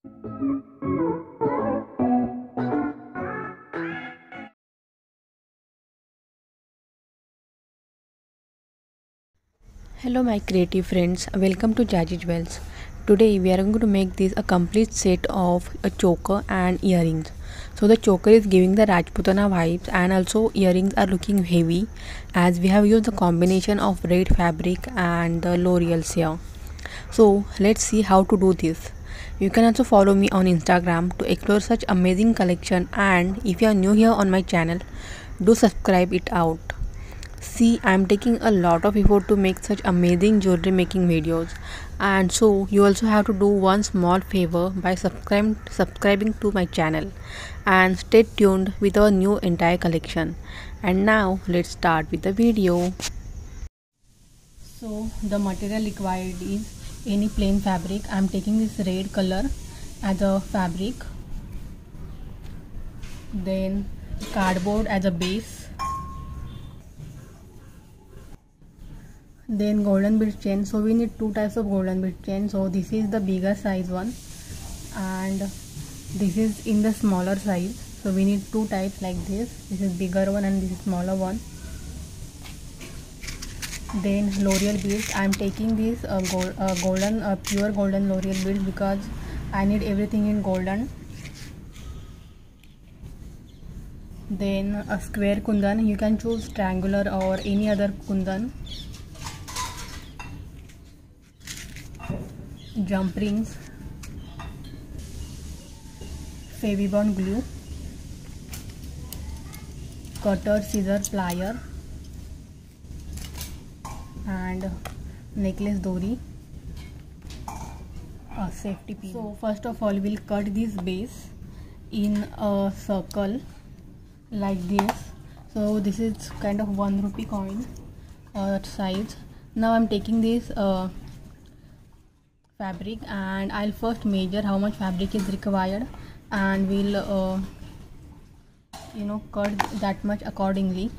Hello my creative friends, welcome to Jazzy Jewels. Today we are going to make this a complete set of a choker and earrings. So the choker is giving the Rajputana vibes and also earrings are looking heavy as we have used the combination of red fabric and the L'Oreal's here. So let's see how to do this. You can also follow me on Instagram to explore such amazing collection, and if you are new here on my channel, do subscribe it out. See, I am taking a lot of effort to make such amazing jewelry making videos, and so you also have to do one small favor by subscribing to my channel and stay tuned with our new entire collection. And now let's start with the video. So the material required is any plain fabric. I am taking this red color as a fabric, then cardboard as a base, then golden bead chain. So we need two types of golden bead chain. So this is the bigger size one and this is in the smaller size. So we need two types like this. This is bigger one and this is smaller one. Then L'Oreal beads. I am taking this pure golden L'Oreal beads because I need everything in golden. Then a square kundan. You can choose triangular or any other kundan. Jump rings, Fevibond glue, cutter, scissor, plier, and necklace dori, a safety pin. So first of all, we'll cut this base in a circle like this. So this is kind of 1 rupee coin size. Now I'm taking this fabric and I'll first measure how much fabric is required, and we'll cut that much accordingly.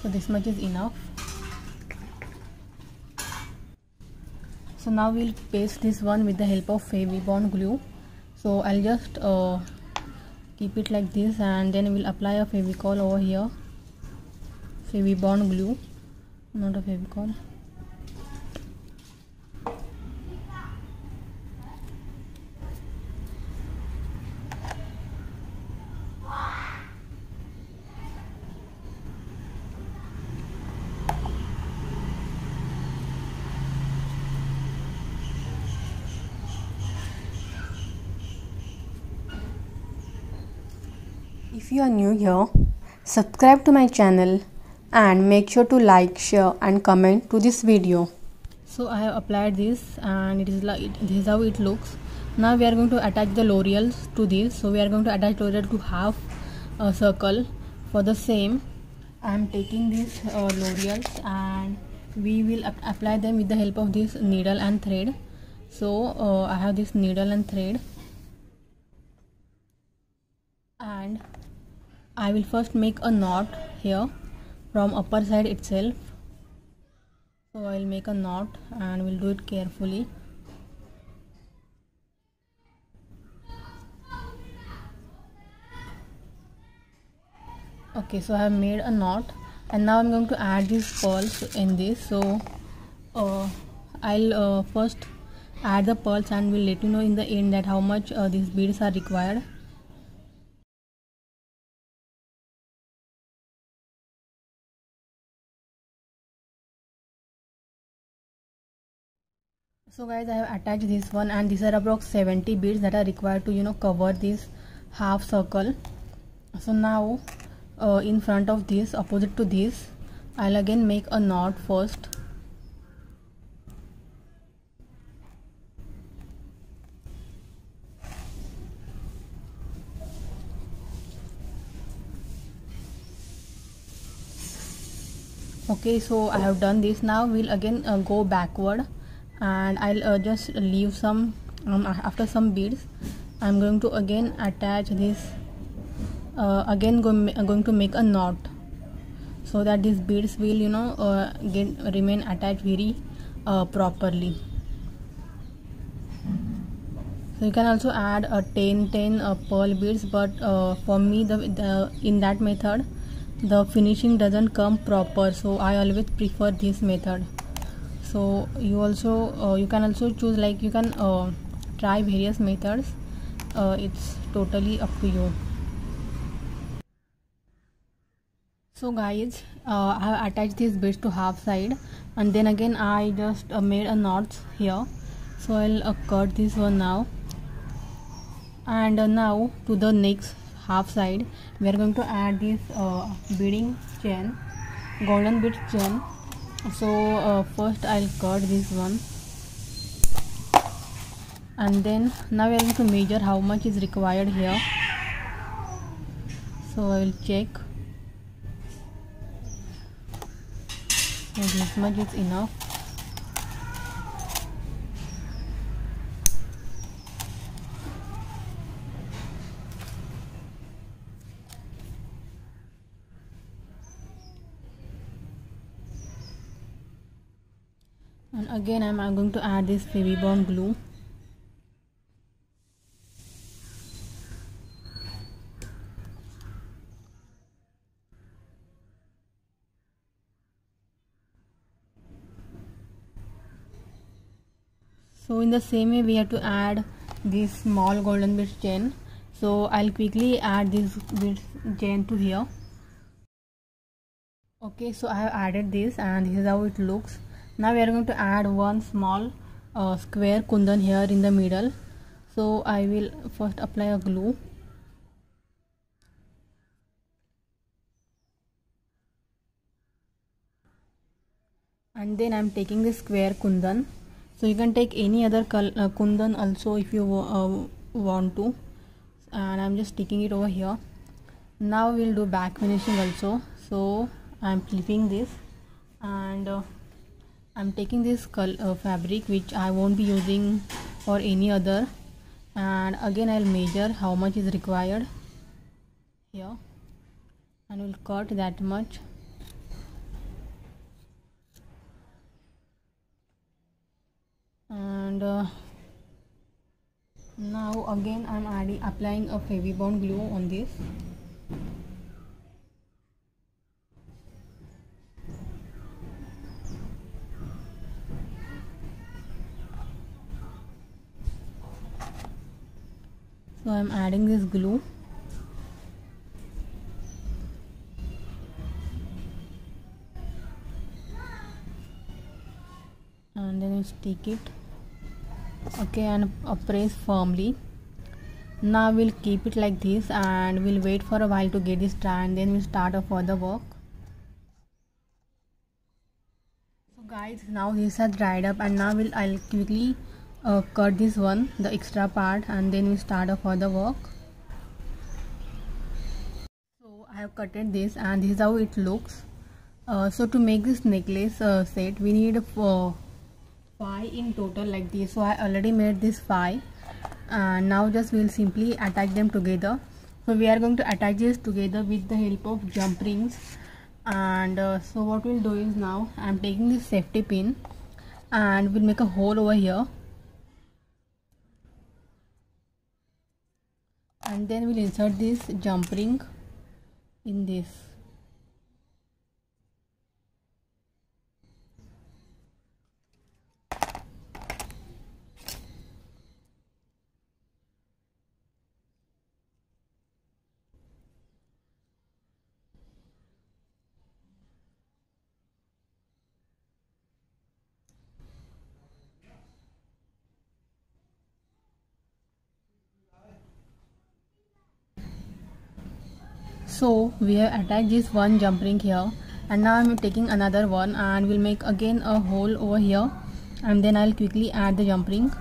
So this much is enough. So now we'll paste this one with the help of Fevibond glue. So I'll just keep it like this, and then we'll apply a Fevicol over here. Fevibond glue, not a Fevicol. If you are new here, subscribe to my channel and make sure to like, share and comment to this video. So I have applied this and it is like this is how it looks. Now we are going to attach the L'Oreals to this. So we are going to attach L'Oreal to half a circle. For the same, I am taking these L'Oreals and we will apply them with the help of this needle and thread. So I have this needle and thread, and I will first make a knot here from upper side itself. So I'll make a knot and we'll do it carefully. Okay, so I have made a knot and now I'm going to add these pearls in this. So I'll first add the pearls and we'll let you know in the end that how much these beads are required. So guys, I have attached this one and these are approx 70 beads that are required to cover this half circle. So now in front of this, opposite to this, I'll again make a knot first. Okay, so I have done this. Now we'll again go backward and I'll just leave some after some beads. I'm going to again attach this, going to make a knot. so that these beads will remain attached very properly. So you can also add a 10 pearl beads, but for me the in that method the finishing doesn't come proper, so I always prefer this method. So you can also choose, like you can try various methods. It's totally up to you. So guys, I have attached these beads to half side, and then again I just made a knots here. So I'll cut this one now, and now to the next half side we are going to add this beading chain, golden bead chain. So first I'll cut this one, and then now we are going to measure how much is required here. So I will check. So this much is enough. And again I'm going to add this Heyyyyy glue. So in the same way we have to add this small golden bead chain. So I'll quickly add this bead chain to here. Okay, so I have added this, and this is how it looks. Now we are going to add one small square kundan here in the middle. So I will first apply a glue. And then I'm taking this square kundan. So you can take any other kundan also if you want to, and I'm just sticking it over here. Now we'll do back finishing also. So I'm flipping this, and I'm taking this fabric which I won't be using for any other, and again I'll measure how much is required here, and we'll cut that much. And now again I'm applying a Heyyyyy glue on this. So I'm adding this glue, and then you stick it. Okay, and press firmly. Now we'll keep it like this, and we'll wait for a while to get this dry, and then we'll start a further work. So guys, now this has dried up, and now I'll quickly cut this one, the extra part, and then we start a further work. So I have cutted this, and this is how it looks. So to make this necklace set, we need 5 in total like this. So I already made this 5, and now just we'll simply attach them together. So we are going to attach this together with the help of jump rings. And so what we'll do is, now I'm taking this safety pin, and we'll make a hole over here, and then we'll insert this jump ring in this. So we have attached this one jump ring here, and now I'm taking another one, and we'll make again a hole over here, and then I'll quickly add the jump ring.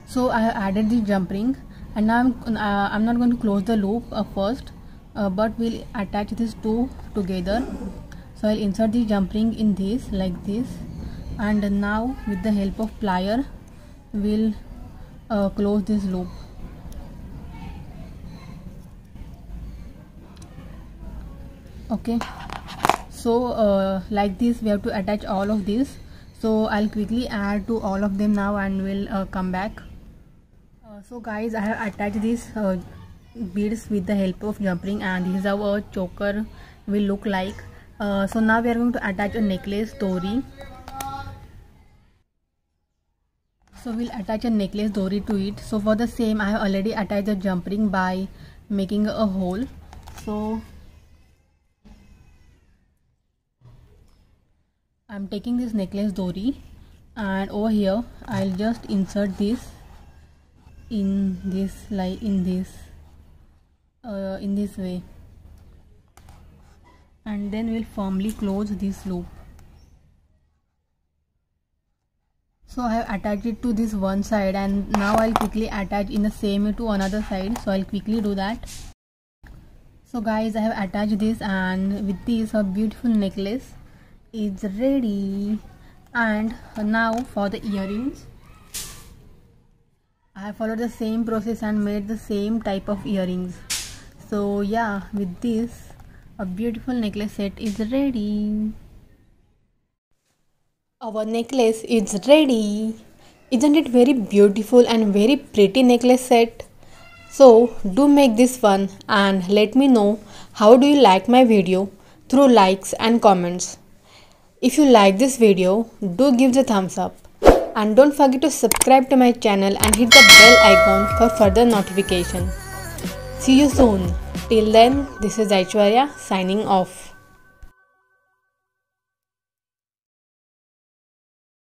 So I have added this jump ring, and now I'm not going to close the loop first, but we'll attach these two together. So I'll insert the jump ring in this like this, and now with the help of plier we'll close this loop. Okay, so like this we have to attach all of this. So I'll quickly add to all of them now and we'll come back. So guys, I have attached these beads with the help of jump ring, and this is how a choker will look like. So now we are going to attach a necklace dori. So we'll attach a necklace dori to it. So for the same, I have already attached the jump ring by making a hole. So I'm taking this necklace dori, and over here I'll just insert this in this, like in this way, and then we'll firmly close this loop. So I have attached it to this one side, and now I'll quickly attach in the same way to another side. So I'll quickly do that. So guys, I have attached this, and with this a beautiful necklace is ready. And now for the earrings, I have followed the same process and made the same type of earrings. So yeah, with this a beautiful necklace set is ready. Our necklace is ready. Isn't it very beautiful and very pretty necklace set? So do make this fun and let me know how do you like my video through likes and comments. If you like this video, do give the thumbs up, and don't forget to subscribe to my channel and hit the bell icon for further notification. See you soon. Till then, this is Aishwarya signing off.